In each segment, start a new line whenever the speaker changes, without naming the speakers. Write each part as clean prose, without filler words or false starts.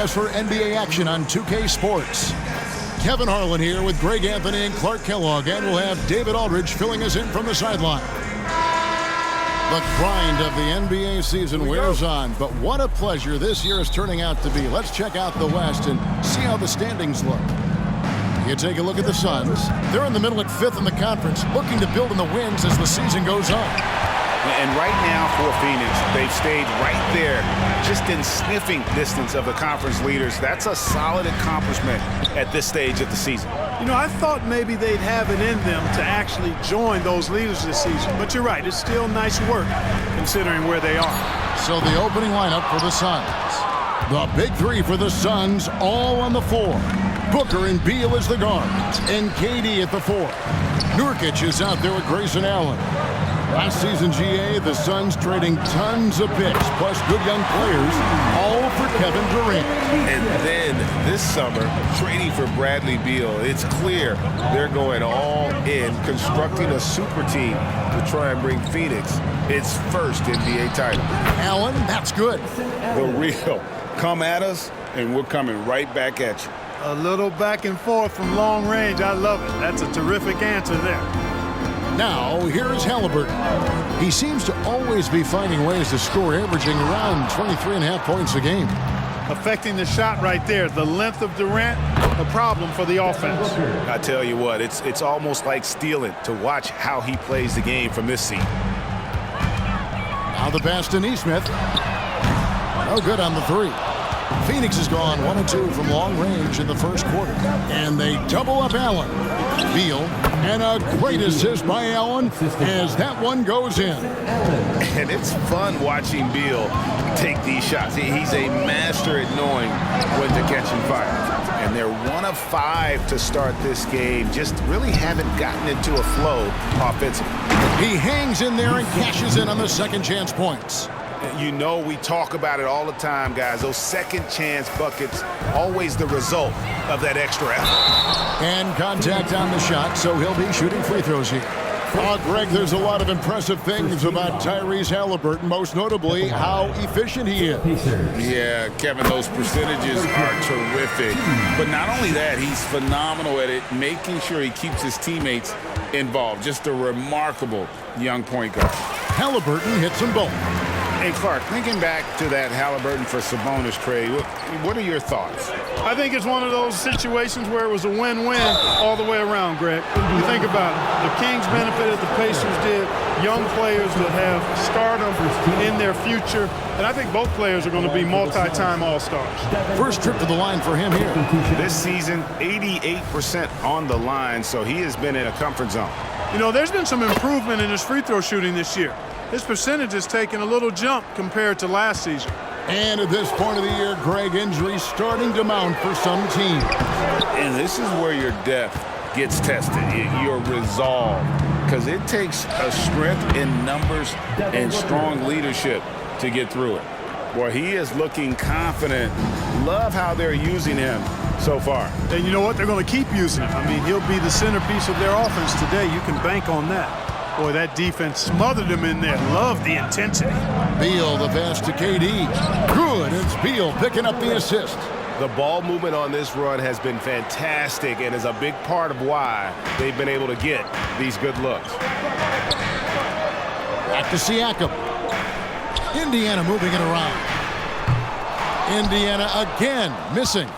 As for NBA action on 2K Sports, Kevin Harlan here with Greg Anthony and Clark Kellogg, and we'll have David Aldridge filling us in from the sideline. The grind of the NBA season wears on, but what a pleasure this year is turning out to be. Let's check out the West and see how the standings look. You take a look at the Suns. They're in the middle at 5th in the conference, looking to build in the wins as the season goes on.
And right now for Phoenix, they've stayed right there, just in sniffing distance of the conference leaders. That's a solid accomplishment at this stage of the season.
You know, I thought maybe they'd have it in them to actually join those leaders this season. But you're right, it's still nice work considering where they are.
So the opening lineup for the Suns. The big three for the Suns, all on the floor. Booker and Beal as the guards, and KD at the 4. Nurkic is out there with Grayson Allen. Last season, GA, the Suns trading tons of picks, plus good young players, all for Kevin Durant.
And then this summer, trading for Bradley Beal. It's clear they're going all in, constructing a super team to try and bring Phoenix its first NBA title.
Allen, that's good.
The real. Come at us, and we're coming right back at you.
A little back and forth from long range. I love it. That's a terrific answer there.
Now, here's Halliburton. He seems to always be finding ways to score, averaging around 23.5 points a game.
Affecting the shot right there. The length of Durant, a problem for the offense.
I tell you what, it's almost like stealing to watch how he plays the game from this seat.
Now the pass to Nesmith. No good on the 3. Phoenix has gone 1 of 2 from long range in the first quarter. And they double up Allen. Beal, and a great assist by Allen as that one goes in.
And it's fun watching Beal take these shots. He's a master at knowing when to catch and fire. And they're 1 of 5 to start this game. Just really haven't gotten into a flow offensively.
He hangs in there and cashes in on the second chance points.
You know, we talk about it all the time, guys. Those second chance buckets, always the result of that extra effort.
And contact on the shot, so he'll be shooting free throws here. Greg, there's a lot of impressive things about Tyrese Halliburton, most notably how efficient he is.
Yeah, Kevin, those percentages are terrific. But not only that, he's phenomenal at it, making sure he keeps his teammates involved. Just a remarkable young point guard.
Halliburton hits them both.
Hey, Clark, thinking back to that Halliburton for Sabonis trade, what are your thoughts?
I think it's one of those situations where it was a win-win all the way around, Greg. You think about it. The Kings benefited, the Pacers did. Young players that have stardom in their future. And I think both players are going to be multi-time All-Stars.
First trip to the line for him here.
This season, 88% on the line, so he has been in a comfort zone.
You know, there's been some improvement in his free throw shooting this year. His percentage has taken a little jump compared to last season.
And at this point of the year, Greg, injuries starting to mount for some teams.
And this is where your depth gets tested, your resolve. Because it takes a strength in numbers and strong leadership to get through it. Boy, he is looking confident. Love how they're using him so far.
And you know what? They're going to keep using him. I mean, he'll be the centerpiece of their offense today. You can bank on that. Boy, that defense smothered him in there. Love the intensity.
Beal, the pass to KD. Good. It's Beal picking up the assist.
The ball movement on this run has been fantastic and is a big part of why they've been able to get these good looks.
Back to Siakam. Indiana moving it around. Indiana again missing.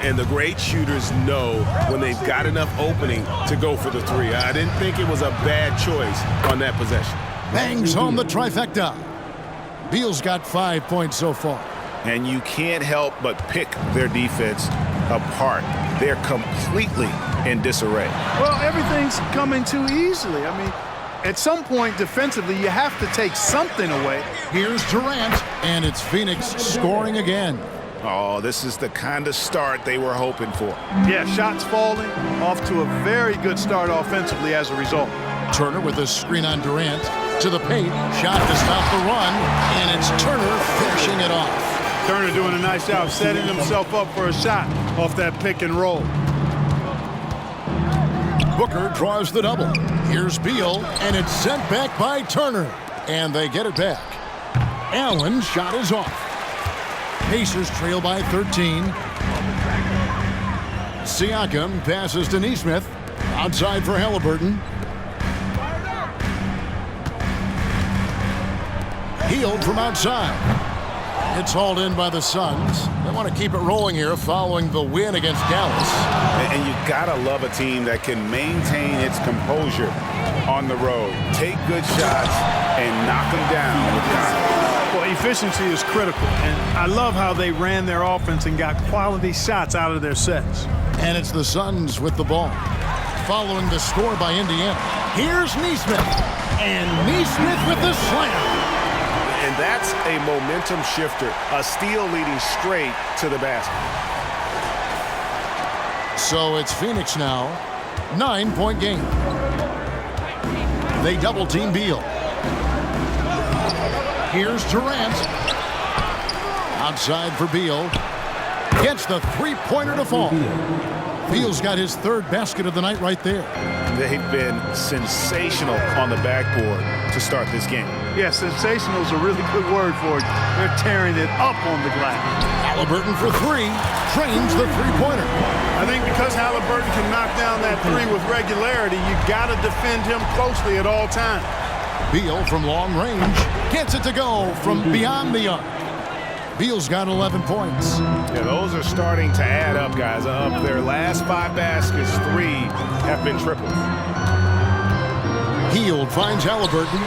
And the great shooters know when they've got enough opening to go for the 3. I didn't think it was a bad choice on that possession.
Bangs home the trifecta. Beal's got 5 points so far.
And you can't help but pick their defense apart. They're completely in disarray.
Well, everything's coming too easily. I mean, at some point defensively, you have to take something away.
Here's Durant, and it's Phoenix scoring again.
Oh, this is the kind of start they were hoping for.
Yeah, shots falling, off to a very good start offensively as a result.
Turner with a screen on Durant. To the paint, shot to stop the run, and it's Turner finishing it off.
Turner doing a nice job setting himself up for a shot off that pick and roll.
Booker draws the double. Here's Beal, and it's sent back by Turner. And they get it back. Allen's shot is off. Pacers trail by 13. Siakam passes to Nesmith. Outside for Halliburton. Hield from outside. It's hauled in by the Suns. They want to keep it rolling here following the win against Dallas.
And you gotta love a team that can maintain its composure on the road. Take good shots and knock them down with confidence.
Well, efficiency is critical, and I love how they ran their offense and got quality shots out of their sets.
And it's the Suns with the ball. Following the score by Indiana. Here's Nesmith. And Nesmith with the slam.
And that's a momentum shifter. A steal leading straight to the basket.
So it's Phoenix now. 9-point game. They double team Beal. Here's Durant. Outside for Beal. Gets the three-pointer to fall. Beal's got his third basket of the night right there.
They've been sensational on the backboard to start this game.
Yeah, sensational is a really good word for it. They're tearing it up on the glass.
Halliburton for three. Trains the three-pointer.
I think because Halliburton can knock down that three with regularity, you got to defend him closely at all times.
Beal from long range gets it to go from beyond the arc. Beal's got 11 points.
Yeah, those are starting to add up, guys. Of their last 5 baskets, 3 have been triples.
Hield finds Halliburton.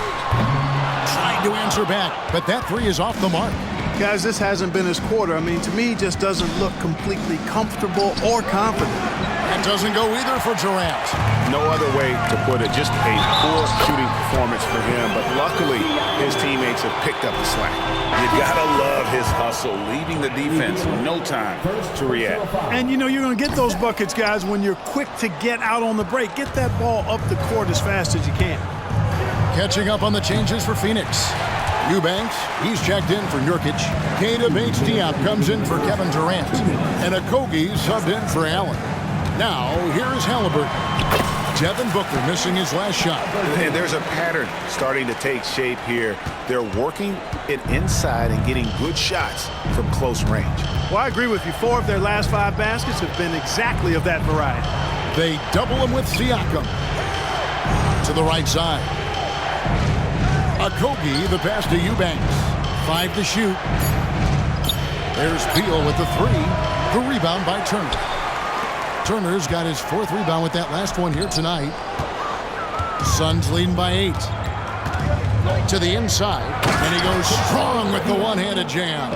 Tried to answer back, but that three is off the mark.
Guys, this hasn't been his quarter. I mean, to me, he just doesn't look completely comfortable or confident.
That doesn't go either for Durant.
No other way to put it. Just a poor shooting performance for him. But luckily, his teammates have picked up the slack. You gotta love his hustle, leaving the defense no time to react.
And you know, you're going to get those buckets, guys, when you're quick to get out on the break. Get that ball up the court as fast as you can.
Catching up on the changes for Phoenix. Eubanks, he's checked in for Nurkic. Keita Bates-Diop comes in for Kevin Durant. And Okogie subbed in for Allen. Now, here's Halliburton. Devin Booker missing his last shot.
And there's a pattern starting to take shape here. They're working it inside and getting good shots from close range.
Well, I agree with you. 4 of their last 5 baskets have been exactly of that variety.
They double him with Siakam. To the right side. Okogie, the pass to Eubanks. 5 to shoot. There's Beal with the 3. The rebound by Turner. Turner's got his 4th rebound with that last one here tonight. Suns leading by 8. To the inside, and he goes strong with the one-handed jam.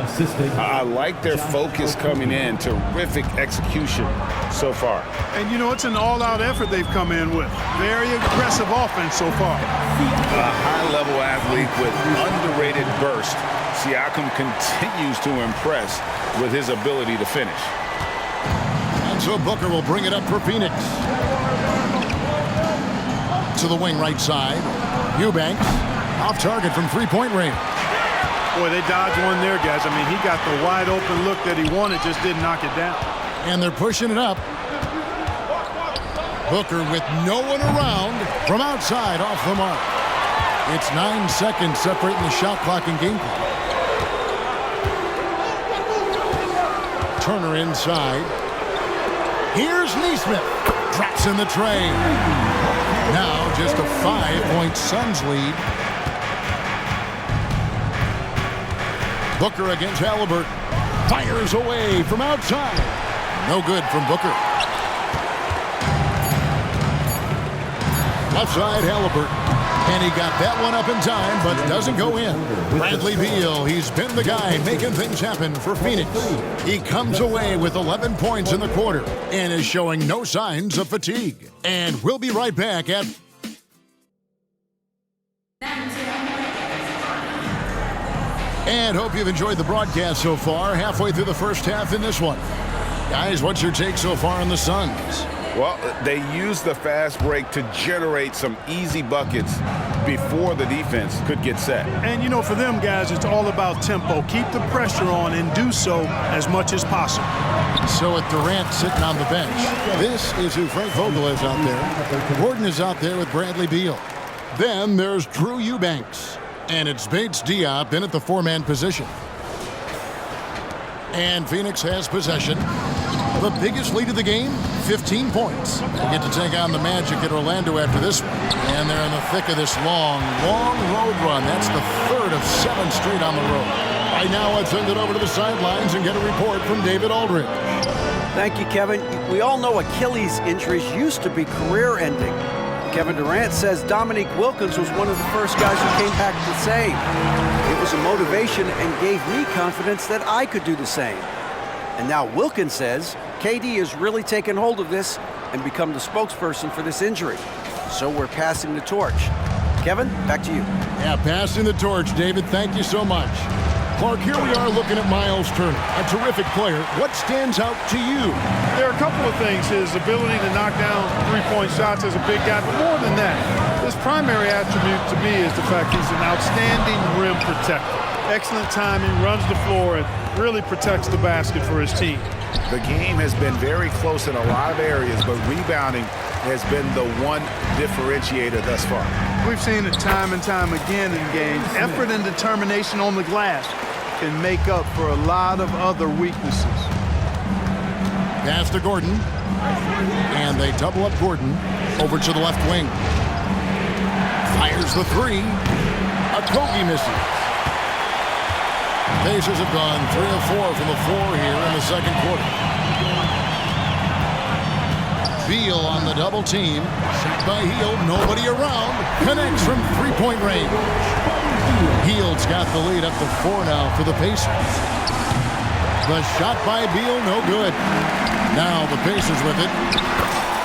I like their focus coming in. Terrific execution so far.
And, you know, it's an all-out effort they've come in with. Very aggressive offense so far.
A high-level athlete with underrated burst. Siakam continues to impress with his ability to finish.
And so Booker will bring it up for Phoenix. To the wing right side. Eubanks off target from three-point range.
Boy, they dodged one there, guys. I mean, he got the wide-open look that he wanted, just didn't knock it down.
And they're pushing it up. Booker with no one around from outside off the mark. It's 9 seconds separating the shot clock and game clock. Turner inside. Here's Nesmith. Drops in the tray. Now just a 5-point Suns lead. Booker against Halliburton. Fires away from outside. No good from Booker. Left side, Halliburton. And he got that one up in time, but doesn't go in. Bradley Beal, he's been the guy making things happen for Phoenix. He comes away with 11 points in the quarter and is showing no signs of fatigue. And we'll be right back at... And hope you've enjoyed the broadcast so far. Halfway through the first half in this one. Guys, what's your take so far on the Suns?
Well, they used the fast break to generate some easy buckets before the defense could get set.
And, you know, for them, guys, it's all about tempo. Keep the pressure on and do so as much as possible.
So with Durant sitting on the bench, this is who Frank Vogel is out there. Gordon is out there with Bradley Beal. Then there's Drew Eubanks. And it's Bates-Diop in at the 4-man position. And Phoenix has possession. The biggest lead of the game, 15 points. They get to take on the Magic at Orlando after this one. And they're in the thick of this long road run. That's the third of 7 straight on the road. Right now, let's send it over to the sidelines and get a report from David Aldridge.
Thank you, Kevin. We all know Achilles injuries used to be career-ending. Kevin Durant says Dominique Wilkins was one of the first guys who came back the same. It was a motivation and gave me confidence that I could do the same. And now Wilkins says KD has really taken hold of this and become the spokesperson for this injury. So we're passing the torch. Kevin, back to you.
Yeah, passing the torch, David. Thank you so much. Clark, here we are looking at Miles Turner, a terrific player. What stands out to you?
There are a couple of things. His ability to knock down three-point shots as a big guy, but more than that, his primary attribute to me is the fact he's an outstanding rim protector. Excellent timing, runs the floor, and really protects the basket for his team.
The game has been very close in a lot of areas, but rebounding has been the one differentiator thus far.
We've seen it time and time again in games. Effort and determination on the glass can make up for a lot of other weaknesses.
Pass to Gordon. And they double up Gordon over to the left wing. Fires the three. Okogie misses. Pacers have gone 3 of 4 from the floor here in the second quarter. Beal on the double team. Shot by Hield. Nobody around. Connects from three-point range. Hield's got the lead up to 4 now for the Pacers. The shot by Beal, no good. Now the Pacers with it.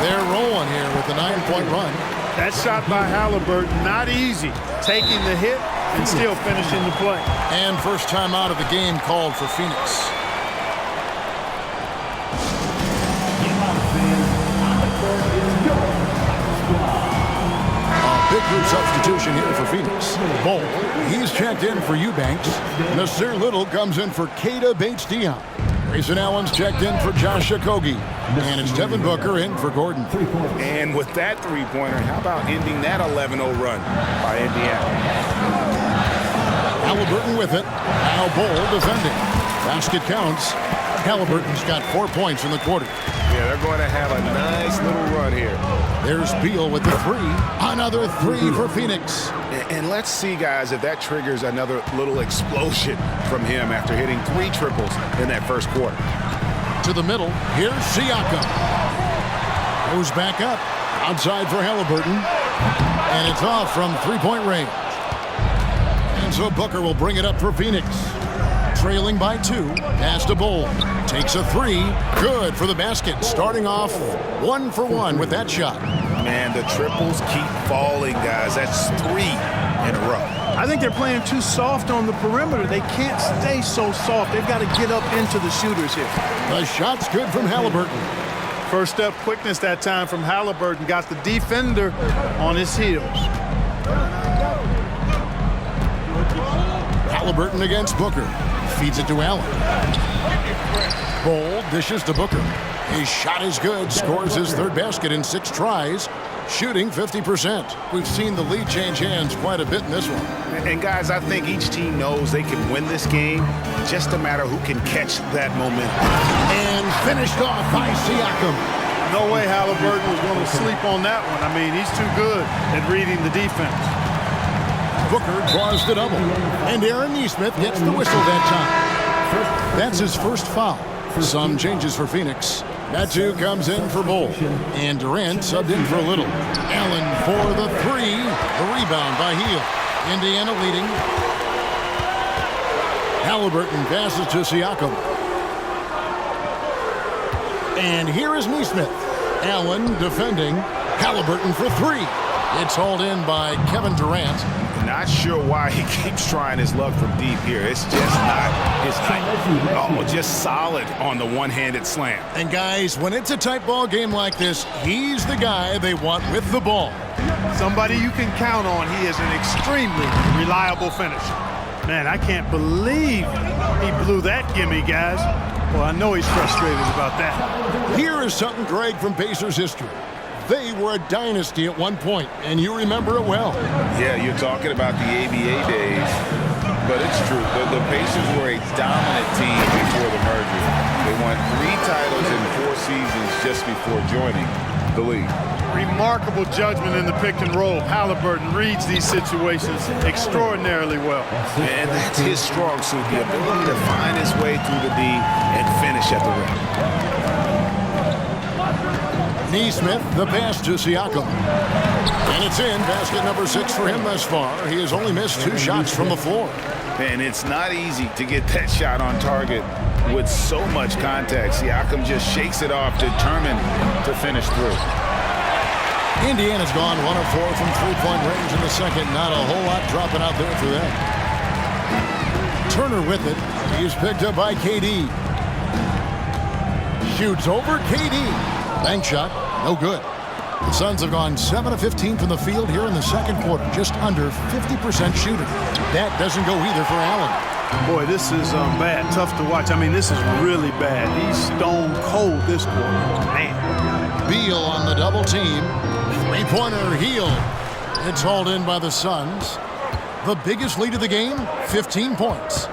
They're rolling here with the 9-point run.
That shot by Halliburton, not easy. Taking the hit and still finishing the play.
And first time out of the game called for Phoenix. Big group substitution here for Phoenix. Bol, he's checked in for Eubanks. Nasir Little comes in for Keita Bates-Diop. Grayson Allen's checked in for Josh Okogie. And it's Devin Booker in for Gordon.
And with that three-pointer, how about ending that 11-0 run by Indiana?
Halliburton with it. Now Bol defending. Basket counts. Halliburton's got 4 points in the quarter.
Yeah, they're going to have a nice little run here.
There's Beal with the three. Another three for Phoenix.
And let's see, guys, if that triggers another little explosion from him after hitting 3 triples in that first quarter.
To the middle. Here's Siakam. Goes back up. Outside for Halliburton. And it's off from three-point range. And so Booker will bring it up for Phoenix. Trailing by 2. Pass to Bol. Takes a 3. Good for the basket. Starting off 1 for 1 with that shot.
Man, the triples keep falling, guys. That's 3 in a row.
I think they're playing too soft on the perimeter. They can't stay so soft. They've got to get up into the shooters here.
The shot's good from Halliburton.
First step quickness that time from Halliburton. Got the defender on his heels.
Halliburton against Booker. Feeds it to Allen. Bol dishes to Booker. His shot is good. Scores his third basket in 6 tries. Shooting 50%. We've seen the lead change hands quite a bit in this one.
And guys, I think each team knows they can win this game. Just a matter who can catch that momentum.
And finished off by Siakam.
No way Halliburton was going to sleep on that one. I mean, he's too good at reading the defense.
Booker draws the double. And Aaron Nesmith gets the whistle that time. That's his first foul. Some changes for Phoenix. Natu comes in for Bol. And Durant subbed in for Little. Allen for the 3. The rebound by Hield. Indiana leading. Halliburton passes to Siakam. And here is Nesmith. Allen defending. Halliburton for 3. It's hauled in by Kevin Durant.
Not sure why he keeps trying his luck from deep here. It's just not his night. Oh, just solid on the one-handed slam.
And guys, when it's a tight ball game like this, he's the guy they want with the ball.
Somebody you can count on. He is an extremely reliable finisher. Man, I can't believe he blew that gimme, guys. Well, I know he's frustrated about that.
Here is something, Greg, from Pacers history. They were a dynasty at one point, and you remember it well.
Yeah, you're talking about the ABA days. but it's true. The Pacers were a dominant team before the merger. They won 3 titles in 4 seasons just before joining the league.
Remarkable judgment in the pick and roll. Halliburton reads these situations extraordinarily well.
And that's his strong suit, the ability to find his way through the D and finish at the rim.
Neesmith, the pass to Siakam. And it's in. Basket number 6 for him thus far. He has only missed 2 shots from the floor.
And it's not easy to get that shot on target with so much contact. Siakam just shakes it off, determined to finish through.
Indiana's gone 1 of 4 from three-point range in the second. Not a whole lot dropping out there for them. Turner with it. He's picked up by KD. Shoots over KD. Bank shot. No good. The Suns have gone 7 of 15 from the field here in the second quarter. Just under 50% shooting. That doesn't go either for Allen.
Boy, this is bad. Tough to watch. I mean, this is really bad. He's stone cold this quarter. Man.
Beal on the double team. Three-pointer, Heel. It's hauled in by the Suns. The biggest lead of the game, 15 points.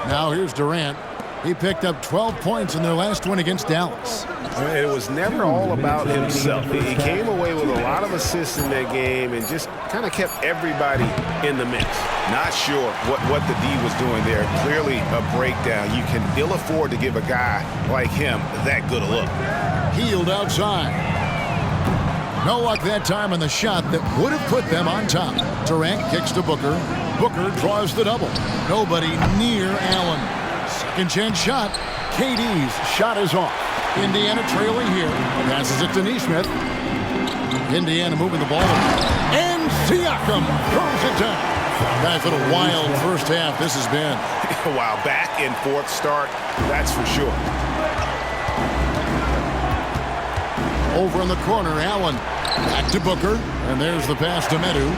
Now here's Durant. He picked up 12 points in their last win against Dallas.
It was never all about himself. He came away with a lot of assists in that game and just kind of kept everybody in the mix.
Not sure what the D was doing there. Clearly a breakdown. You can ill afford to give a guy like him that good a look.
Healed outside. No luck that time on the shot that would have put them on top. Durant kicks to Booker. Booker draws the double. Nobody near Allen. Second chance shot. KD's shot is off. Indiana trailing here. Passes it to Neesmith. Indiana moving the ball. And Siakam throws it down. Guys, what a wild first half this has been.
Wow, back and forth start, that's for sure.
Over in the corner, Allen. Back to Booker. And there's the pass to Medu.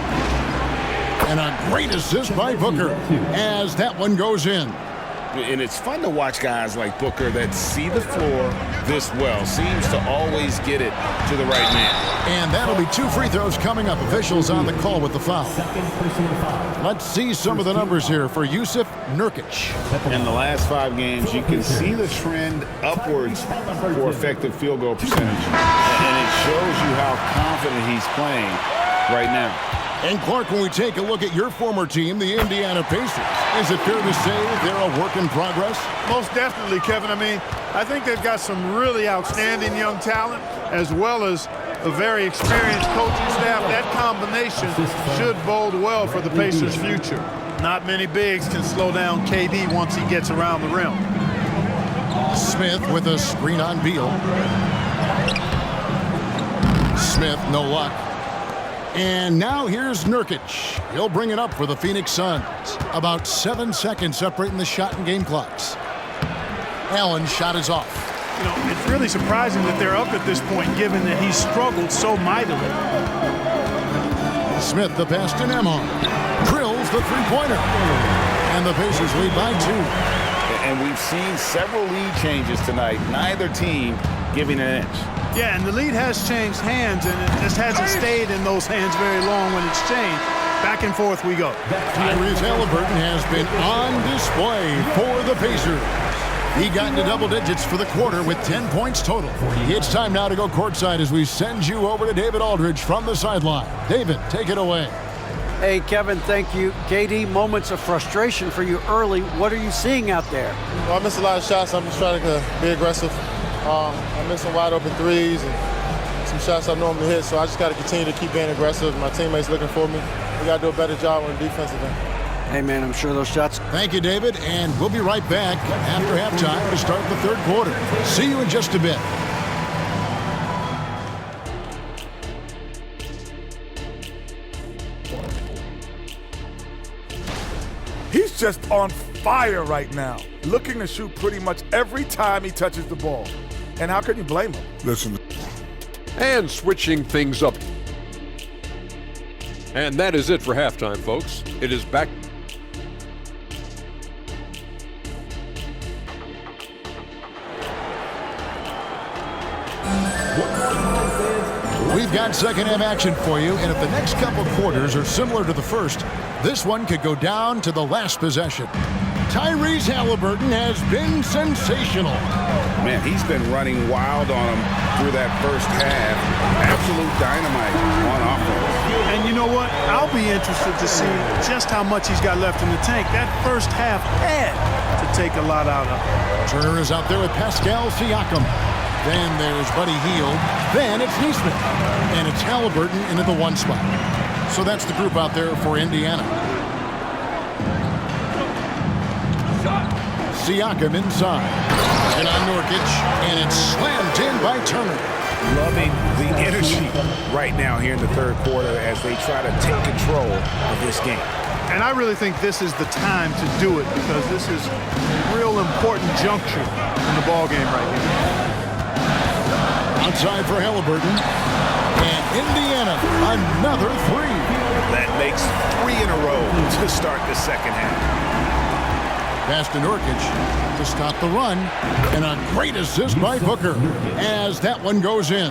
And a great assist by Booker as that one goes in.
And it's fun to watch guys like Booker that see the floor this well. Seems to always get it to the right man.
And that'll be 2 free throws coming up. Officials on the call with the foul. Let's see some of the numbers here for Jusuf Nurkic.
In the last 5 games, you can see the trend upwards for effective field goal percentage. And it shows you how confident he's playing right now.
And Clark, when we take a look at your former team, the Indiana Pacers, is it fair to say they're a work in progress?
Most definitely, Kevin. I mean, I think they've got some really outstanding young talent as well as a very experienced coaching staff. That combination should bode well for the Pacers' future. Not many bigs can slow down KD once he gets around the rim.
Smith with a screen on Beal. Smith, no luck. And now here's Nurkic. He'll bring it up for the Phoenix Suns. About 7 seconds separating the shot and game clocks. Allen's shot is off.
You know, it's really surprising that they're up at this point, given that he's struggled so mightily.
Smith, the pass to Nembhard. Drills the three-pointer. And the Pacers lead by 2.
And we've seen several lead changes tonight. Neither team giving an inch.
Yeah, and the lead has changed hands, and it just hasn't stayed in those hands very long when it's changed. Back and forth we go.
Tyrese Halliburton has been on display for the Pacers. He got into double digits for the quarter with 10 points total. It's time now to go courtside as we send you over to David Aldridge from the sideline. David, take it away.
Hey, Kevin, thank you. KD, moments of frustration for you early. What are you seeing out there?
Well, I missed a lot of shots. I'm just trying to be aggressive. I missed some wide open threes and some shots I normally hit, so I just got to continue to keep being aggressive. My teammates looking for me. We got to do a better job on the defensive end.
Hey, man, I'm sure those shots.
Thank you, David, and we'll be right back after halftime to start the third quarter. See you in just a bit.
He's just on fire right now, looking to shoot pretty much every time he touches the ball. And how can you blame him?
Listen. And switching things up. And that is it for halftime, folks. It is back.
We've got second half action for you, and if the next couple quarters are similar to the first, this one could go down to the last possession. Tyrese Halliburton has been sensational.
Man, he's been running wild on him through that first half. Absolute dynamite on offense.
And you know what? I'll be interested to see just how much he's got left in the tank. That first half had to take a lot out of him.
Turner is out there with Pascal Siakam. Then there's Buddy Hield. Then it's Neesmith. And it's Halliburton into the 1 spot. So that's the group out there for Indiana. Siakam inside. And on Nurkic. And it's slammed in by Turner.
Loving the energy right now here in the third quarter as they try to take control of this game.
And I really think this is the time to do it because this is a real important juncture in the ball game right here.
Outside for Halliburton. And Indiana, another 3.
That makes 3 in a row to start the second half.
Pass to Nurkic to stop the run. And a great assist by Booker as that one goes in.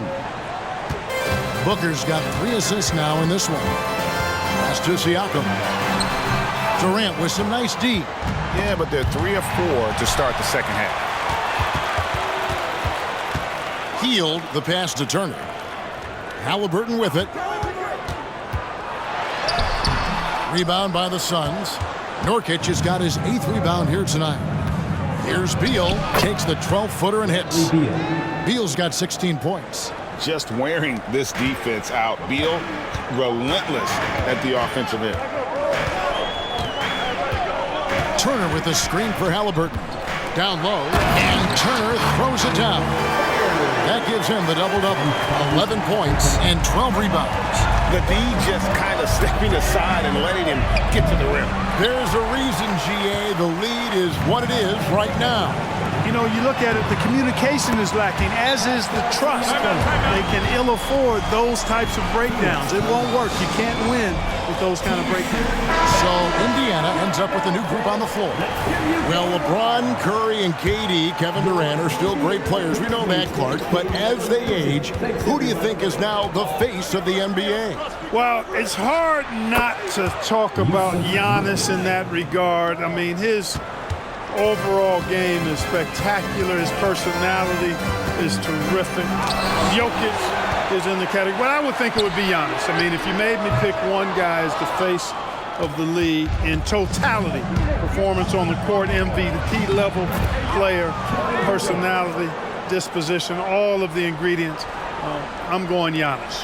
Booker's got 3 assists now in this one. Pass to Siakam. Durant with some nice D.
Yeah, but they're 3 of 4 to start the second half.
Hield the pass to Turner. Halliburton with it. Rebound by the Suns. Nurkic has got his 8th rebound here tonight. Here's Beal. Takes the 12-footer and hits. Beal's got 16 points.
Just wearing this defense out. Beal relentless at the offensive end.
Turner with the screen for Halliburton. Down low. And Turner throws it down. That gives him the double-double. 11 points and 12 rebounds.
The D just kind of stepping aside and letting him get to the rim.
There's a reason, GA, the lead is what it is right now.
You know, you look at it, the communication is lacking, as is the trust. They can ill afford those types of breakdowns. It won't work. You can't win with those kind of breakdowns.
So Indiana ends up with a new group on the floor. Well, LeBron, Curry, and KD, Kevin Durant, are still great players. We know that, Clark. But as they age, who do you think is now the face of the NBA?
Well, it's hard not to talk about Giannis in that regard. I mean, his overall game is spectacular. His personality is terrific. Jokic is in the category. Well, I would think it would be Giannis. I mean, if you made me pick one guy as the face of the league in totality, performance on the court, MVP level player, personality, disposition, all of the ingredients, I'm going Giannis.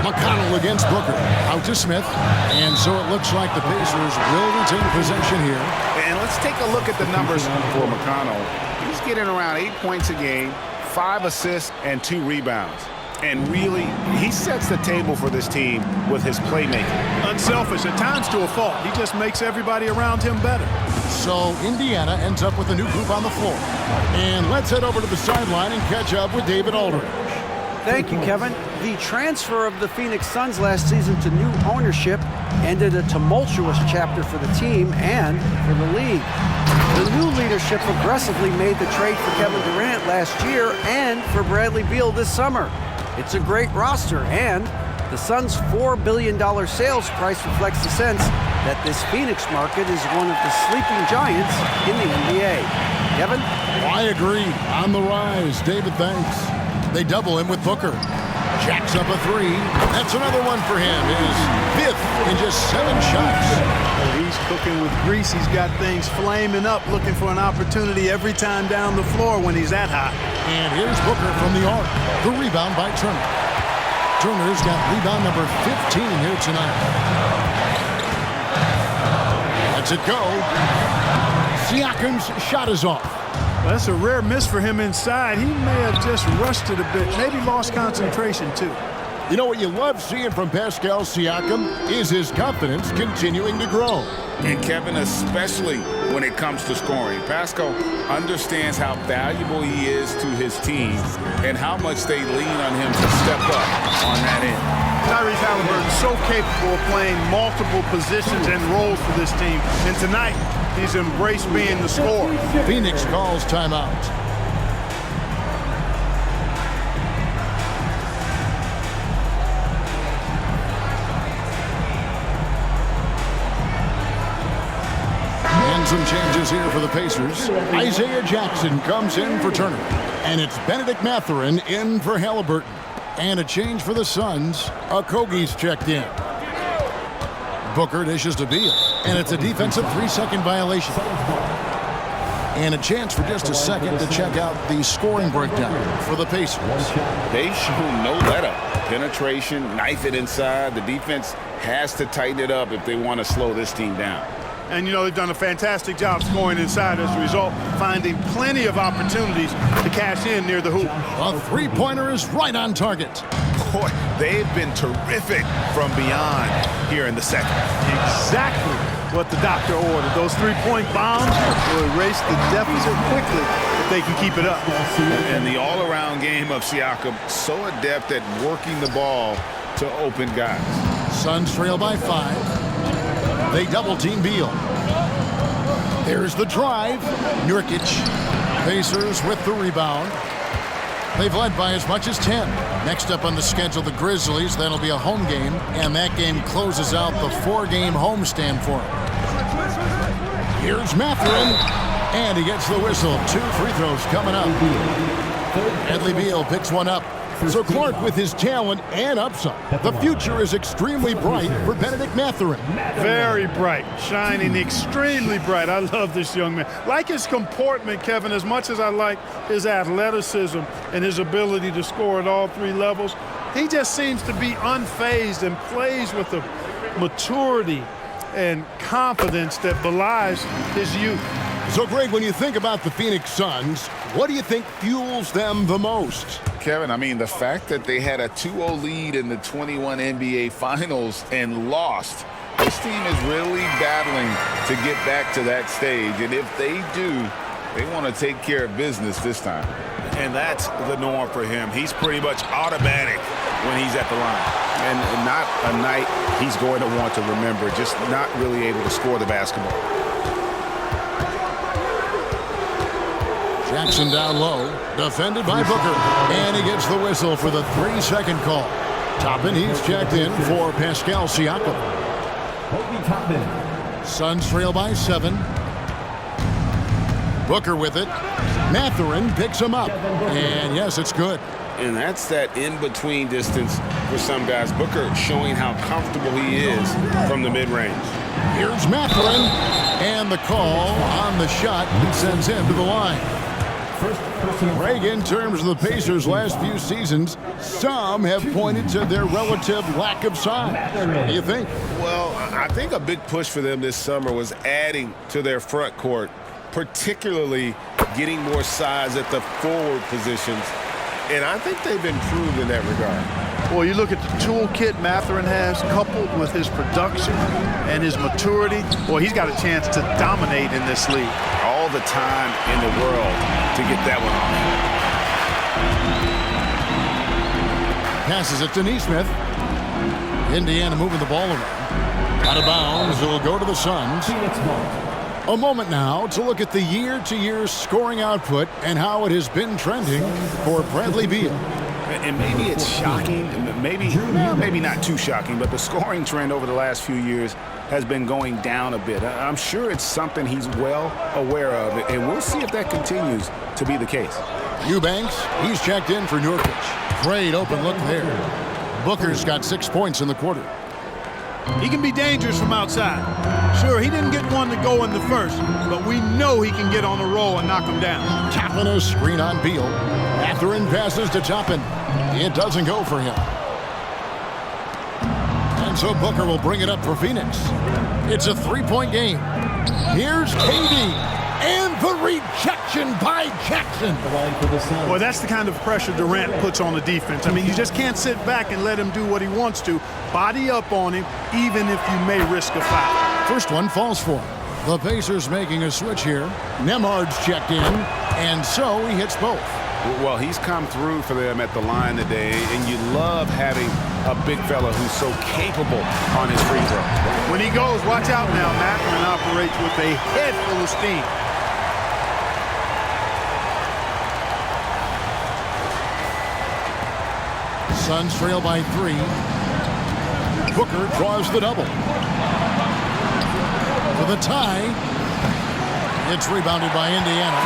McConnell against Booker. Out to Smith. And so it looks like the Pacers will retain possession here.
And let's take a look at the numbers for McConnell. He's getting around 8 points a game, 5 assists, and 2 rebounds. And really, he sets the table for this team with his playmaking.
Unselfish, at times to a fault. He just makes everybody around him better.
So Indiana ends up with a new group on the floor. And let's head over to the sideline and catch up with David Aldridge.
Thank you, Kevin. The transfer of the Phoenix Suns last season to new ownership ended a tumultuous chapter for the team and for the league. The new leadership aggressively made the trade for Kevin Durant last year and for Bradley Beal this summer. It's a great roster, and the Suns' $4 billion sales price reflects the sense that this Phoenix market is one of the sleeping giants in the NBA. Kevin?
I agree. On the rise. David, thanks. They double him with Booker. Jacks up a 3. That's another one for him. His 5th in just 7 shots.
Oh, he's cooking with grease. He's got things flaming up, looking for an opportunity every time down the floor when he's that hot.
And here's Booker from the arc. The rebound by Turner. Turner's got rebound number 15 here tonight. Lets it go. Siakam's shot is off.
That's a rare miss for him inside. He may have just rushed it a bit, maybe lost concentration too.
You know what you love seeing from Pascal Siakam is his confidence continuing to grow.
And Kevin, especially when it comes to scoring. Pascal understands how valuable he is to his team and how much they lean on him to step up on that end.
Tyrese Halliburton is so capable of playing multiple positions and roles for this team. And tonight, he's embraced being the scorer.
Phoenix calls timeout. Some changes here for the Pacers. Isaiah Jackson comes in for Turner. And it's Benedict Mathurin in for Halliburton. And a change for the Suns. Okogie's checked in. Booker dishes to Beal. And it's a defensive 3-second violation. And a chance for just a second to check out the scoring breakdown for the Pacers.
They show no let-up. Penetration, knife it inside. The defense has to tighten it up if they want to slow this team down.
And, you know, they've done a fantastic job scoring inside as a result, finding plenty of opportunities to cash in near the hoop.
A three-pointer is right on target.
Boy, they've been terrific from beyond here in the second.
Exactly what the doctor ordered. Those three-point bombs will erase the deficit quickly if they can keep it up.
And the all-around game of Siakam, so adept at working the ball to open guys.
Suns trail by 5. They double-team Beal. There's the drive. Nurkic. Pacers with the rebound. They've led by as much as 10. Next up on the schedule, the Grizzlies. That'll be a home game, and that game closes out the 4-game homestand for them. Here's Mathurin, and he gets the whistle. 2 free throws coming up. Bradley Beal picks one up. So Clark, with his talent and upside, the future is extremely bright for Benedict Mathurin.
Very bright, shining extremely bright. I love this young man. Like his comportment, Kevin, as much as I like his athleticism and his ability to score at all 3 levels, he just seems to be unfazed and plays with a maturity and confidence that belies his youth.
So, Greg, when you think about the Phoenix Suns, what do you think fuels them the most?
Kevin, I mean, the fact that they had a 2-0 lead in the 21 NBA Finals and lost, this team is really battling to get back to that stage. And if they do, they want to take care of business this time.
And that's the norm for him. He's pretty much automatic when he's at the line. And not a night he's going to want to remember, just not really able to score the basketball.
Jackson down low, defended by Booker, and he gets the whistle for the 3-second call. Toppin, he's checked in for Pascal Siakam. Suns trail by 7. Booker with it. Mathurin picks him up, and yes, it's good.
And that's that in-between distance for some guys. Booker showing how comfortable he is from the mid-range.
Here's Mathurin, and the call on the shot he sends him to the line. Greg, in terms of the Pacers' last few seasons, some have pointed to their relative lack of size. What do you think?
Well, I think a big push for them this summer was adding to their front court, particularly getting more size at the forward positions. And I think they've improved in that regard.
Well, you look at the toolkit Mathurin has, coupled with his production and his maturity, well, he's got a chance to dominate in this league.
All the time in the world to get that one off.
Passes it to Nesmith. Indiana moving the ball around. Out of bounds, it'll go to the Suns. A moment now to look at the year-to-year scoring output and how it has been trending for Bradley Beal.
And maybe it's shocking, maybe not too shocking, but the scoring trend over the last few years has been going down a bit. I'm sure it's something he's well aware of, and we'll see if that continues to be the case.
Eubanks, he's checked in for Nurkic. Great open look there. Booker's got 6 points in the quarter.
He can be dangerous from outside. Sure, he didn't get one to go in the first, but we know he can get on a roll and knock him down.
Tapping a screen on Beal. Mathurin passes to Toppin. It doesn't go for him. And so Booker will bring it up for Phoenix. It's a 3-point game. Here's KD. And the rejection by Jackson.
Well, that's the kind of pressure Durant puts on the defense. I mean, you just can't sit back and let him do what he wants to. Body up on him, even if you may risk a foul.
First one falls for him. The Pacers making a switch here. Nembhard's checked in, and so he hits both.
Well, he's come through for them at the line today, and you love having a big fella who's so capable on his free throw.
When he goes, watch out now. Mathurin operates with a head full of steam.
Suns trail by 3. Booker draws the double. For the tie, It's rebounded by Indiana.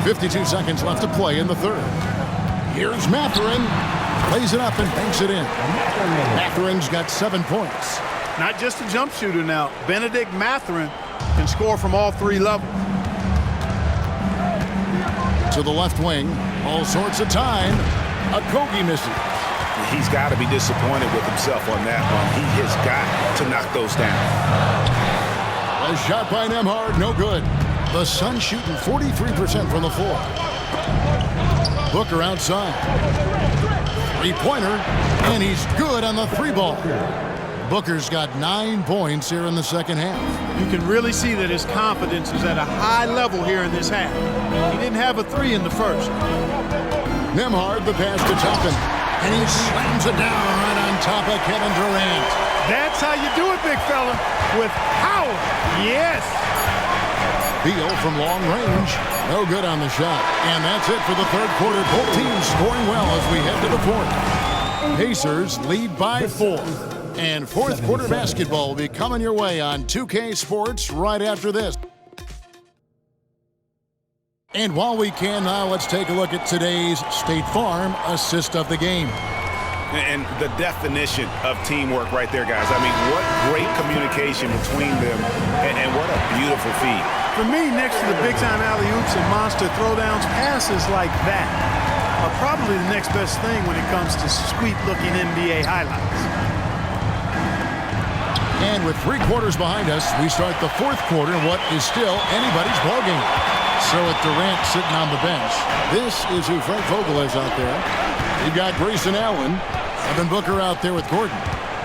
52 seconds left to play in the third. Here's Mathurin. Plays it up and banks it in. Mathurin's got 7 points.
Not just a jump shooter now. Benedict Mathurin can score from all 3 levels.
To the left wing. All sorts of time. Okogie misses.
He's got to be disappointed with himself on that one. He has got to knock those down.
A shot by Nembhard, no good. The Suns shooting 43% from the floor. Booker outside. Three-pointer, and he's good on the 3-ball. Booker's got 9 points here in the second half.
You can really see that his confidence is at a high level here in this half. He didn't have a 3 in the first.
Nembhard, the pass to Toppin, and he slams it down right on top of Kevin Durant.
That's how you do it, big fella, with power. Yes.
Beal from long range. No good on the shot. And that's it for the third quarter. Both teams scoring well as we head to the fourth. Pacers lead by 4. And fourth quarter basketball will be coming your way on 2K Sports right after this. And while we can now, let's take a look at today's State Farm assist of the game.
And the definition of teamwork right there, guys. I mean, what great communication between them, and what a beautiful feed.
For me, next to the big-time alley-oops and monster throwdowns, passes like that are probably the next best thing when it comes to sweet-looking NBA highlights.
And with 3 quarters behind us, we start the fourth quarter in what is still anybody's ballgame. So with Durant sitting on the bench, this is who Frank Vogel is out there. You've got Grayson Allen, Devin Booker out there with Gordon.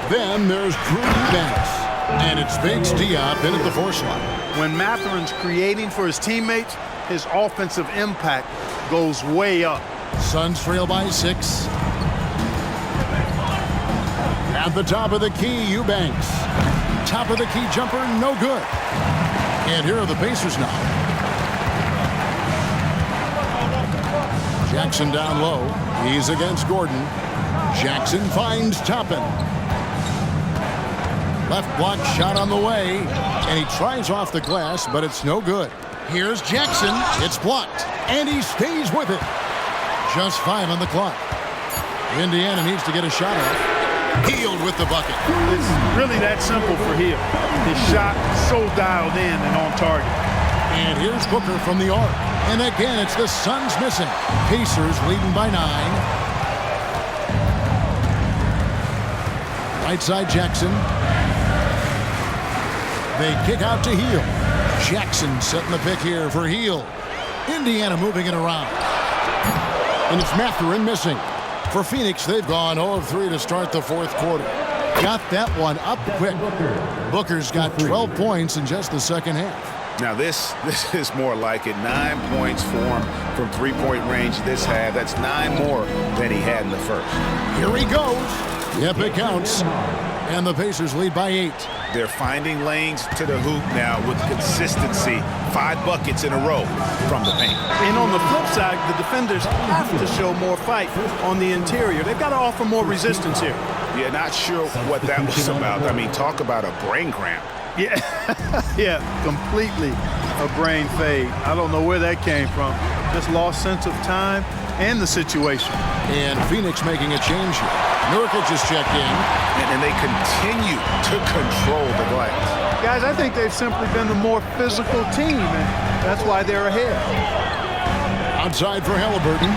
Then there's Drew Eubanks. And it's Vince Diop in at the 4 slot.
When Mathurin's creating for his teammates, his offensive impact goes way up.
Suns trail by 6. At the top of the key, Eubanks. Top of the key jumper, no good. And here are the Pacers now. Jackson down low. He's against Gordon. Jackson finds Toppin. Left block shot on the way. And he tries off the glass, but it's no good. Here's Jackson. It's blocked. And he stays with it. Just 5 on the clock. Indiana needs to get a shot off. Hield with the bucket.
It's really that simple for Hield. His shot so dialed in and on target.
And here's Booker from the arc. And again, it's the Suns missing. Pacers leading by 9. Right side Jackson. They kick out to Hield. Jackson setting the pick here for Hield. Indiana moving it around. And it's Mathurin missing. For Phoenix, they've gone 0 of 3 to start the fourth quarter. Got that one up quick. Booker's got 12 points in just the second half.
Now this is more like it. 9 points for him from 3-point range this half. That's 9 more than he had in the first.
Here he goes. Yep, it counts. And the Pacers lead by 8.
They're finding lanes to the hoop now with consistency. 5 buckets in a row from the paint.
And on the flip side, the defenders have to show more fight on the interior. They've got to offer more resistance here.
Yeah, not sure what that was about. I mean, talk about a brain cramp.
Yeah, yeah, completely a brain fade. I don't know where that came from. Just lost sense of time and the situation.
And Phoenix making a change here. Nurkic just checked in.
And they continue to control the glass.
Guys, I think they've simply been the more physical team, and that's why they're ahead.
Outside for Halliburton.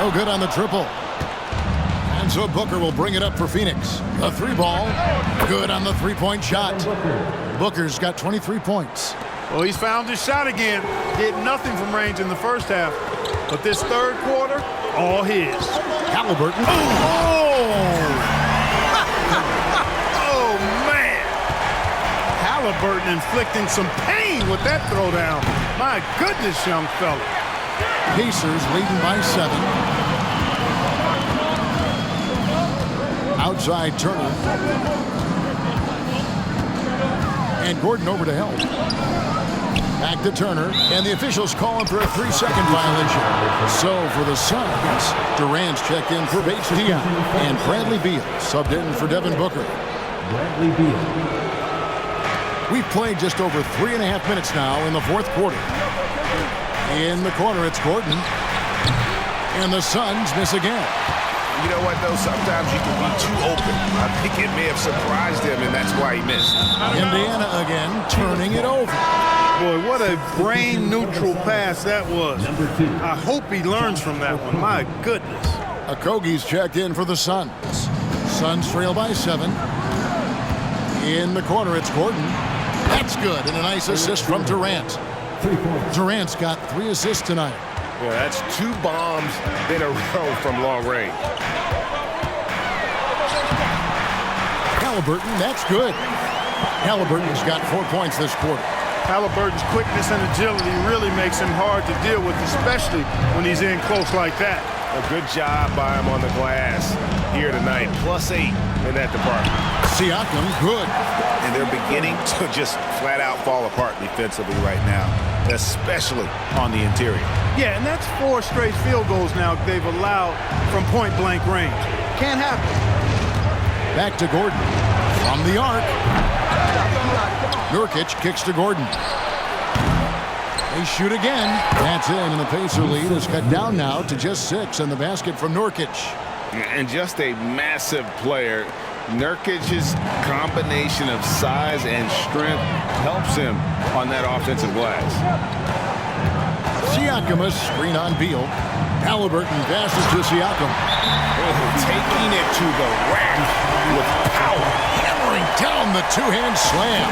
No good on the triple. And so Booker will bring it up for Phoenix. A 3-ball. Good on the 3-point shot. Booker's got 23 points.
Well, he's found his shot again. Did nothing from range in the first half. But this third quarter, all his.
Halliburton.
Oh, man. Halliburton inflicting some pain with that throwdown. My goodness, young fella.
Pacers leading by 7. Outside Turner. And Gordon over to help. Back to Turner, and the officials calling for a 3-second violation. So for the Suns, Durant's checked in for Bates Diop, and Bradley Beal subbed in for Devin Booker.
Bradley Beal.
We've played just over 3.5 minutes now in the fourth quarter. In the corner, it's Gordon. And the Suns miss again.
You know what, though? Sometimes you can be too open. I think it may have surprised him, and that's why he missed.
Indiana again turning it over.
Boy, what a brain-neutral pass that was. I hope he learns from that one. My goodness.
Okogie's checked in for the Suns. Suns trail by 7. In the corner, it's Gordon. That's good, and a nice assist from Durant. Durant's got 3 assists tonight.
Yeah, that's 2 bombs in a row from long range.
Halliburton, that's good. Halliburton's got 4 points this quarter.
Halliburton's quickness and agility really makes him hard to deal with, especially when he's in close like that.
A good job by him on the glass here tonight. +8 in that department.
Siakam, good.
And they're beginning to just flat out fall apart defensively right now, especially on the interior.
Yeah, and that's 4 straight field goals now they've allowed from point-blank range. Can't happen.
Back to Gordon. From the arc. Nurkic kicks to Gordon. They shoot again. That's in, and the Pacer lead is cut down now to just 6 in the basket from Nurkic.
And just a massive player. Nurkic's combination of size and strength helps him on that offensive glass.
Siakam, a screen on Beal. Halliburton passes to Siakam.
Taking it to the rack with power.
Hammering down the 2-hand slam.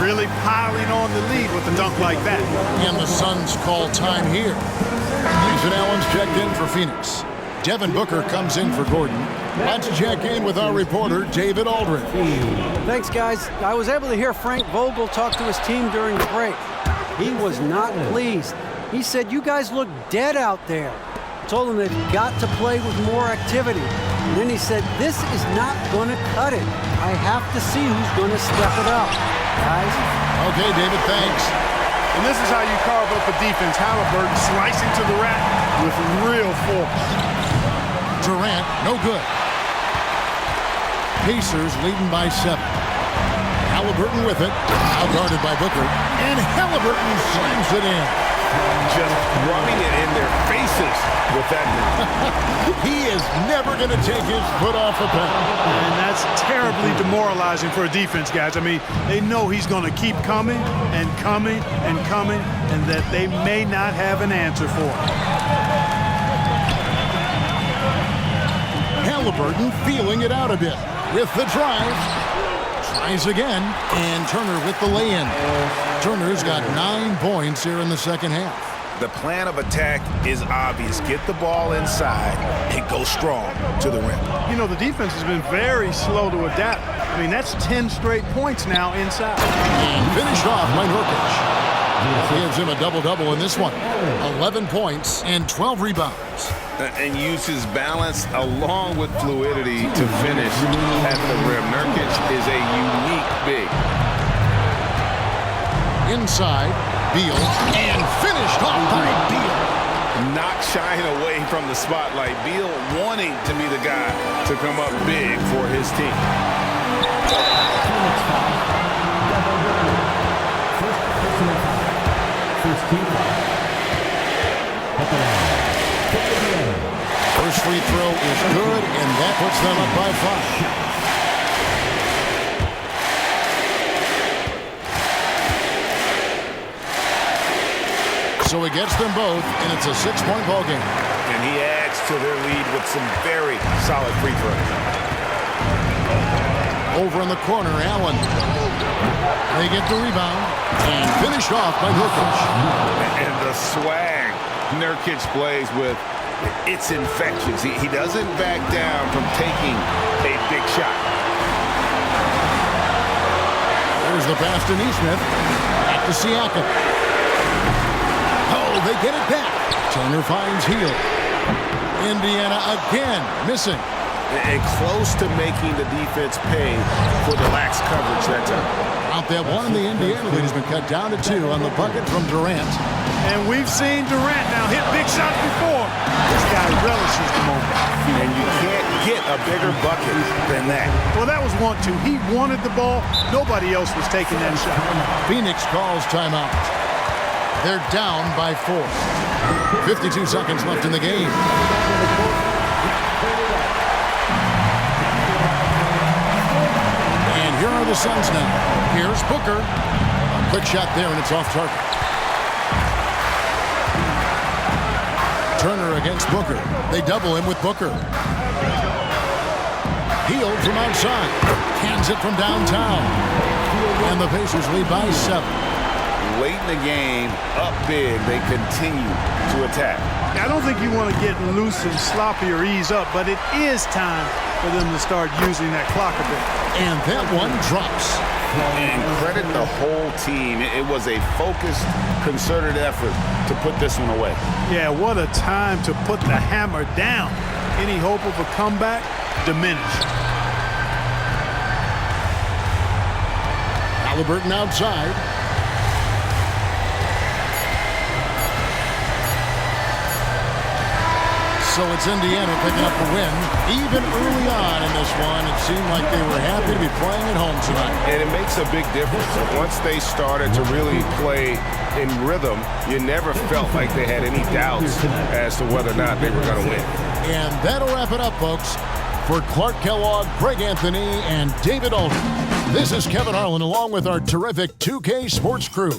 Really piling on the lead with a dunk like that.
And the Suns call time here. Jason Allen's checked in for Phoenix. Devin Booker comes in for Gordon. Let's check in with our reporter, David Aldridge.
Thanks, guys. I was able to hear Frank Vogel talk to his team during the break. He was not pleased. He said, "You guys look dead out there." Told them they've got to play with more activity. And then he said, "This is not going to cut it. I have to see who's going to step it up." Guys?
Okay, David, thanks.
And this is how you carve up a defense. Halliburton slicing to the rack with real force.
Durant, no good. Pacers leading by 7. Halliburton with it. Outguarded by Booker. And Halliburton slams it in.
Just rubbing it in their faces with that.
He is never going to take his foot off the pedal.
And that's terribly demoralizing for a defense, guys. I mean, they know he's going to keep coming and coming and coming, and that they may not have an answer for him.
Halliburton feeling it out a bit with the drive. Tries again, and Turner with the lay-in. Turner's got 9 points here in the second half.
The plan of attack is obvious. Get the ball inside and go strong to the rim.
You know, the defense has been very slow to adapt. I mean, that's 10 straight points now inside.
And finished off by Nurkic. Gives him a double-double in this one. 11 points and 12 rebounds.
And uses balance along with fluidity to finish at the rim. Nurkic is a unique big.
Inside, Beal, and finished off by Beal.
Not shying away from the spotlight. Beal wanting to be the guy to come up big for his team.
First free throw is good, and that puts them up by 5. So he gets them both, and it's a 6-point ball game.
And he adds to their lead with some very solid free throws.
Over in the corner, Allen. They get the rebound, and finished off by Nurkic.
And the swag Nurkic plays with, it's infectious. He doesn't back down from taking a big shot.
There's the pass to Nesmith. Back to Siakam. Oh, they get it back. Turner finds Hield. Indiana again missing.
and close to making the defense pay for the lax coverage that time.
Out that one, the Indiana lead has been cut down to 2 on the bucket from Durant.
And we've seen Durant now hit big shots before. This guy relishes the moment.
And you can't get a bigger bucket than that.
Well, that was 1-2. He wanted the ball. Nobody else was taking that shot.
Phoenix calls timeout. They're down by 4. 52 seconds left in the game. And here are the Suns now. Here's Booker. A quick shot there, and it's off target. Turner against Booker. They double him with Booker. Hield from outside. Cans it from downtown. And the Pacers lead by 7.
Late in the game, up big, they continue to attack.
I don't think you want to get loose and sloppy or ease up, but it is time for them to start using that clock a bit.
And that one drops.
And credit the whole team. It was a focused, concerted effort to put this one away.
Yeah, what a time to put the hammer down. Any hope of a comeback diminished.
Halliburton outside. So it's Indiana picking up the win. Even early on in this one, it seemed like they were happy to be playing at home tonight.
And it makes a big difference. Once they started to really play in rhythm, you never felt like they had any doubts as to whether or not they were going to win.
And that'll wrap it up, folks. For Clark Kellogg, Greg Anthony, and David Aldridge, this is Kevin Harlan along with our terrific 2K Sports crew.